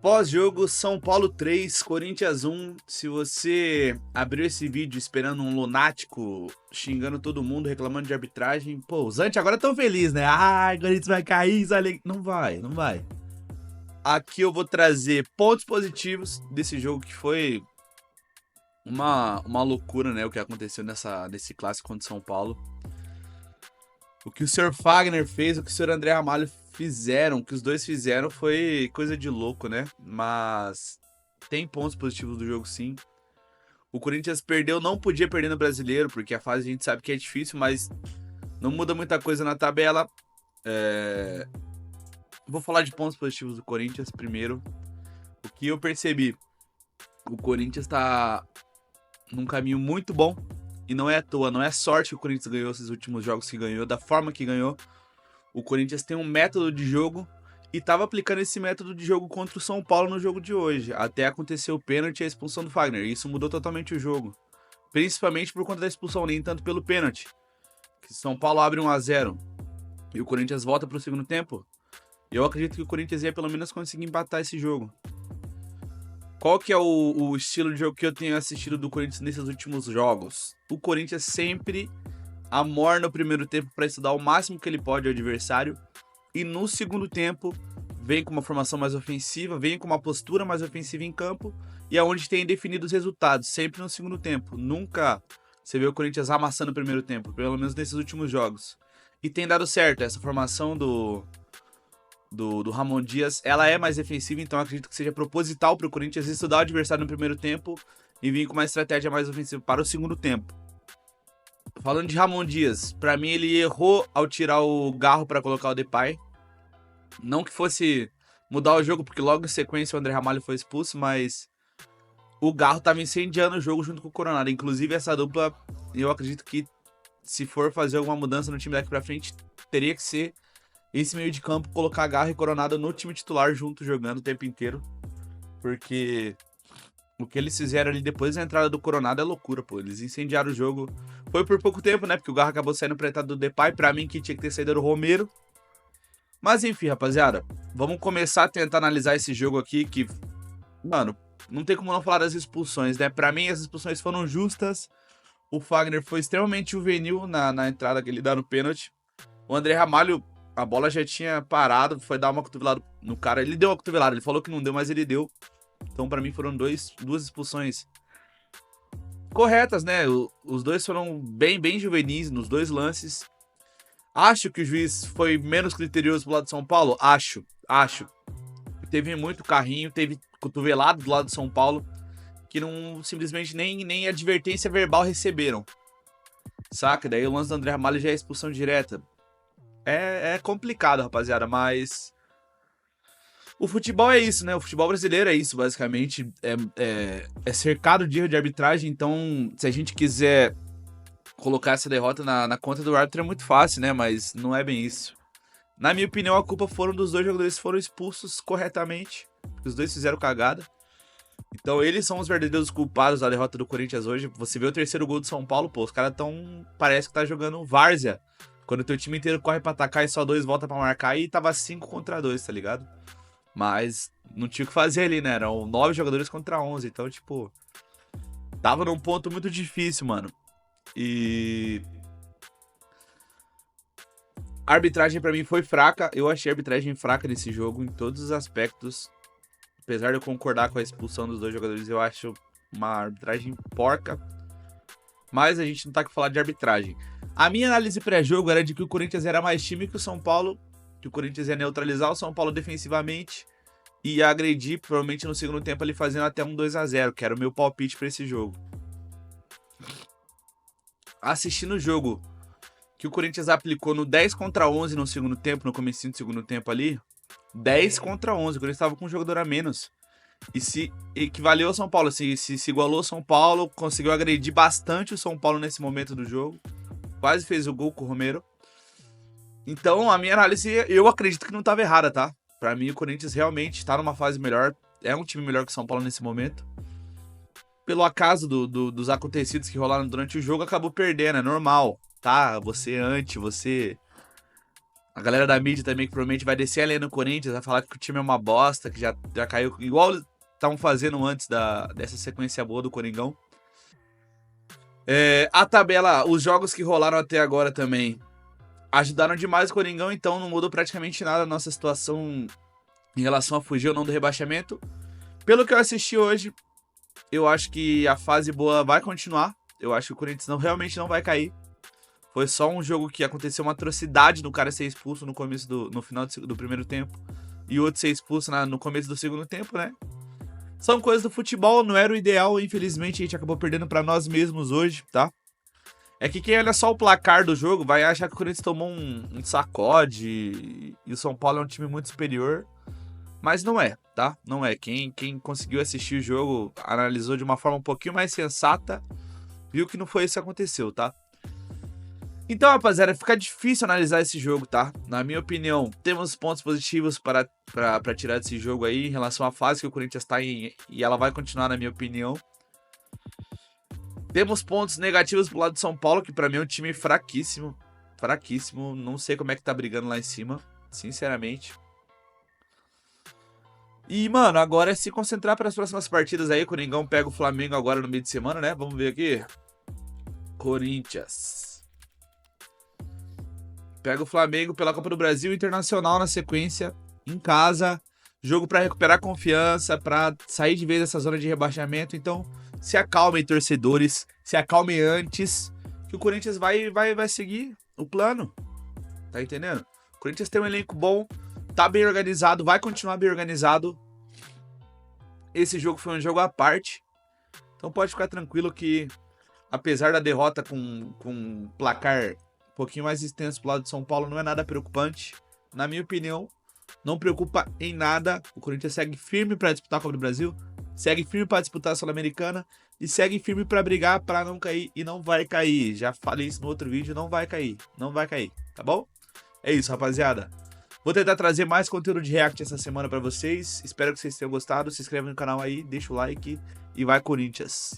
Pós-jogo, São Paulo 3, Corinthians 1. Se você abriu esse vídeo esperando um lunático xingando todo mundo, reclamando de arbitragem, pô, os anti agora estão felizes, né? Ai, Corinthians vai cair, não vai, não vai. Aqui eu vou trazer pontos positivos desse jogo que foi uma loucura, né? O que aconteceu nesse clássico contra São Paulo. O que o Sr. Fagner fez, o que o Sr. André Ramalho fizeram, o que os dois fizeram foi coisa de louco, né? Mas tem pontos positivos do jogo, sim. O Corinthians perdeu, não podia perder no Brasileiro, porque a fase a gente sabe que é difícil, mas não muda muita coisa na tabela. Vou falar de pontos positivos do Corinthians primeiro. O que eu percebi, o Corinthians tá num caminho muito bom. E não é à toa, não é sorte que o Corinthians ganhou esses últimos jogos que ganhou, da forma que ganhou. O Corinthians tem um método de jogo e estava aplicando esse método de jogo contra o São Paulo no jogo de hoje. Até aconteceu o pênalti e a expulsão do Fagner. E isso mudou totalmente o jogo. Principalmente por conta da expulsão, nem tanto pelo pênalti. Que São Paulo abre 1-0 e o Corinthians volta para o segundo tempo. Eu acredito que o Corinthians ia pelo menos conseguir empatar esse jogo. Qual que é o estilo de jogo que eu tenho assistido do Corinthians nesses últimos jogos? O Corinthians sempre amorna o primeiro tempo para estudar o máximo que ele pode ao adversário. E no segundo tempo, vem com uma formação mais ofensiva, vem com uma postura mais ofensiva em campo. E é onde tem definido os resultados, sempre no segundo tempo. Nunca você vê o Corinthians amassando o primeiro tempo, pelo menos nesses últimos jogos. E tem dado certo, essa formação do Ramon Dias, ela é mais defensiva, então acredito que seja proposital para o Corinthians estudar o adversário no primeiro tempo e vir com uma estratégia mais ofensiva para o segundo tempo. Falando de Ramon Dias, para mim ele errou ao tirar o Garro para colocar o Depay. Não que fosse mudar o jogo, porque logo em sequência o André Ramalho foi expulso, mas o Garro estava incendiando o jogo junto com o Coronado. Inclusive essa dupla, eu acredito que se for fazer alguma mudança no time daqui para frente, teria que ser esse meio de campo, colocar Garro e Coronado no time titular junto, jogando o tempo inteiro. Porque o que eles fizeram ali depois da entrada do Coronado é loucura, pô. Eles incendiaram o jogo. Foi por pouco tempo, né? Porque o Garro acabou saindo pra entrada do Depay. Pra mim, que tinha que ter saído era o Romero. Mas enfim, rapaziada. Vamos começar a tentar analisar esse jogo aqui que... Mano, não tem como não falar das expulsões, né? Pra mim, as expulsões foram justas. O Fagner foi extremamente juvenil na entrada que ele dá no pênalti. O André Ramalho, a bola já tinha parado, foi dar uma cotovelada no cara. Ele deu uma cotovelada, ele falou que não deu, mas ele deu. Então, pra mim, foram duas expulsões corretas, né? Os dois foram bem juvenis nos dois lances. Acho que o juiz foi menos criterioso pro lado de São Paulo? Acho. Teve muito carrinho, teve cotovelado do lado de São Paulo, que não simplesmente nem advertência verbal receberam. Saca? Daí o lance do André Ramalho já é expulsão direta. É complicado, rapaziada, mas... O futebol é isso, né? O futebol brasileiro é isso, basicamente. É cercado de erro de arbitragem, então se a gente quiser colocar essa derrota na conta do árbitro é muito fácil, né? Mas não é bem isso. Na minha opinião, a culpa foram dos dois jogadores que foram expulsos corretamente. Os dois fizeram cagada. Então eles são os verdadeiros culpados da derrota do Corinthians hoje. Você vê o terceiro gol do São Paulo, pô, os caras tão... Parece que tá jogando várzea. Quando o teu time inteiro corre pra atacar e só dois volta pra marcar, e tava 5-2, tá ligado? Mas não tinha o que fazer ali, né? Eram 9 jogadores contra 11. Então, tipo, tava num ponto muito difícil, mano. E... A arbitragem pra mim foi fraca. Eu achei a arbitragem fraca nesse jogo em todos os aspectos. Apesar de eu concordar com a expulsão dos dois jogadores, eu acho uma arbitragem porca. Mas a gente não tá aqui falar de arbitragem. A minha análise pré-jogo era de que o Corinthians era mais time que o São Paulo, que o Corinthians ia neutralizar o São Paulo defensivamente e ia agredir, provavelmente no segundo tempo, ali fazendo até um 2-0, que era o meu palpite pra esse jogo. Assistindo o jogo que o Corinthians aplicou no 10-11 no segundo tempo, no comecinho do segundo tempo ali, 10-11, o Corinthians estava com um jogador a menos. E se equivaleu ao São Paulo, se igualou ao São Paulo, conseguiu agredir bastante o São Paulo nesse momento do jogo. Quase fez o gol com o Romero. Então, a minha análise, eu acredito que não estava errada, tá? Pra mim, o Corinthians realmente está numa fase melhor. É um time melhor que o São Paulo nesse momento. Pelo acaso dos acontecidos que rolaram durante o jogo, acabou perdendo. É normal, tá? Você A galera da mídia também, que provavelmente vai descer ali no Corinthians, vai falar que o time é uma bosta, que já caiu, igual estavam fazendo antes dessa sequência boa do Coringão. A tabela, os jogos que rolaram até agora também ajudaram demais o Coringão, então não mudou praticamente nada a nossa situação em relação a fugir ou não do rebaixamento. Pelo que eu assisti hoje, eu acho que a fase boa vai continuar. Eu acho que o Corinthians realmente não vai cair. Foi só um jogo que aconteceu uma atrocidade no cara ser expulso no final do primeiro tempo e o outro ser expulso no começo do segundo tempo, né? São coisas do futebol, não era o ideal, infelizmente a gente acabou perdendo pra nós mesmos hoje, tá? É que quem olha só o placar do jogo vai achar que o Corinthians tomou um sacode e o São Paulo é um time muito superior, mas não é, tá? Não é. Quem conseguiu assistir o jogo, analisou de uma forma um pouquinho mais sensata, viu que não foi isso que aconteceu, tá? Então, rapaziada, fica difícil analisar esse jogo, tá? Na minha opinião, temos pontos positivos para tirar desse jogo aí em relação à fase que o Corinthians tá em, e ela vai continuar, na minha opinião. Temos pontos negativos pro lado de São Paulo, que pra mim é um time fraquíssimo. Fraquíssimo. Não sei como é que tá brigando lá em cima, sinceramente. E, mano, agora é se concentrar para as próximas partidas aí. O Coringão pega o Flamengo agora no meio de semana, né? Vamos ver aqui. Corinthians pega o Flamengo pela Copa do Brasil, Internacional na sequência, em casa. Jogo para recuperar confiança, para sair de vez dessa zona de rebaixamento. Então, se acalmem, torcedores. Se acalmem antes, que o Corinthians vai seguir o plano. Tá entendendo? O Corinthians tem um elenco bom, tá bem organizado, vai continuar bem organizado. Esse jogo foi um jogo à parte. Então pode ficar tranquilo que, apesar da derrota com placar um pouquinho mais extenso pro lado de São Paulo, não é nada preocupante. Na minha opinião, não preocupa em nada. O Corinthians segue firme para disputar a Copa do Brasil, segue firme para disputar a Sul-Americana e segue firme para brigar para não cair e não vai cair. Já falei isso no outro vídeo, não vai cair, tá bom? É isso, rapaziada. Vou tentar trazer mais conteúdo de React essa semana para vocês. Espero que vocês tenham gostado. Se inscreve no canal aí, deixa o like e vai Corinthians!